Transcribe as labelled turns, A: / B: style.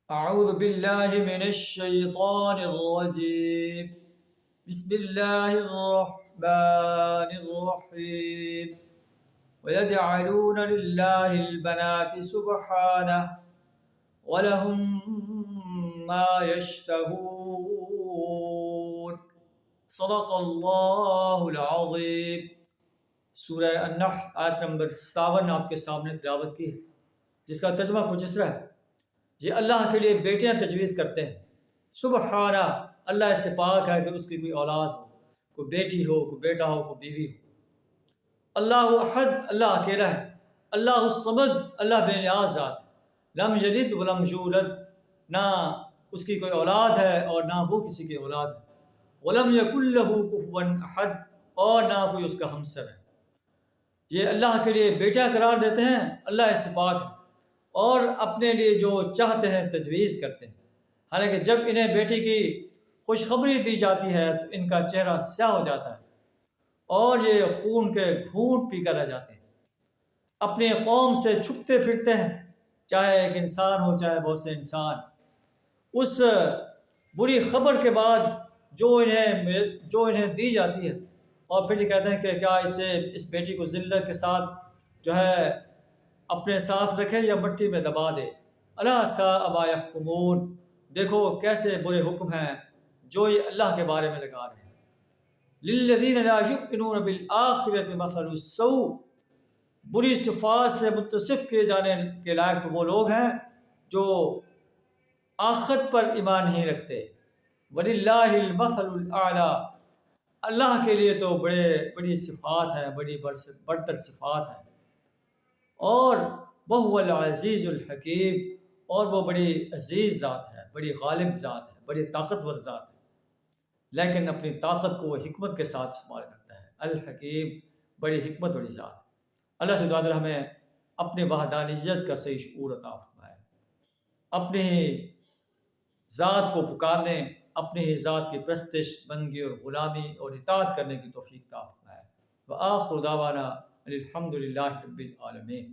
A: أعوذ بالله من الشيطان الرجيم. بسم الله الرحمن الرحيم. ويجعلون لله البنات سبحانه ولهم ما يشتهون. صدق اللہ العظیم. سورہ النحل آیت نمبر 57 آپ کے سامنے تلاوت کی ہے، جس کا ترجمہ کچھ اس طرح ہے: یہ اللہ کے لیے بیٹیاں تجویز کرتے ہیں، سبحانہ، اللہ اس سے پاک ہے کہ اس کی کوئی اولاد ہو، کوئی بیٹی ہو، کوئی بیٹا ہو، کوئی بیوی ہو۔ اللہ احد، اللہ اکیلا ہے۔ اللہ الصمد، اللہ بے نیاز ذات ہے۔ لم یلد ولم یولد، نہ اس کی کوئی اولاد ہے اور نہ وہ کسی کی اولاد ہے۔ ولم یکن لہ کفوا احد، اور نہ کوئی اس کا ہمسر ہے۔ یہ اللہ کے لیے بیٹا قرار دیتے ہیں، اللہ اس سے پاک ہے، اور اپنے لیے جو چاہتے ہیں تجویز کرتے ہیں۔ حالانکہ جب انہیں بیٹی کی خوشخبری دی جاتی ہے تو ان کا چہرہ سیاہ ہو جاتا ہے اور یہ خون کے گھونٹ پی کر رہ جاتے ہیں۔ اپنی قوم سے چھپتے پھرتے ہیں، چاہے ایک انسان ہو چاہے بہت سے انسان۔ اس بری خبر کے بعد جو انہیں دی جاتی ہے، اور پھر یہ کہتے ہیں کہ کیا اس بیٹی کو ذلت کے ساتھ جو ہے اپنے ساتھ رکھے یا مٹی میں دبا دے۔ الا ساء ما یحکمون، دیکھو کیسے برے حکم ہیں جو یہ اللہ کے بارے میں لگا رہے ہیں۔ للذین لا یؤمنون بالآخرۃ مثل السوء، بری صفات سے متصف کیے جانے کے لائق تو وہ لوگ ہیں جو آخرت پر ایمان نہیں رکھتے۔ وللہ المثل الاعلی، اللہ کے لیے تو بڑی صفات ہیں، بڑی برتر صفات ہیں، اور وہو العزیز الحکیم، اور وہ بڑی عزیز ذات ہے، بڑی غالب ذات ہے، بڑی طاقتور ذات ہے، لیکن اپنی طاقت کو وہ حکمت کے ساتھ استعمال کرتا ہے۔ الحکیم، بڑی حکمت والی ذات۔ اللہ سبحانہ وتعالی ہمیں اپنی وحدانیت کا صحیح شعور عطا فرمائے، اپنی ذات کو پکارنے، اپنی ہی ذات کی پرستش، بندگی اور غلامی اور اطاعت کرنے کی توفیق عطا فرمائے۔ وآخر دعوانا الحمد للہ رب العالمین۔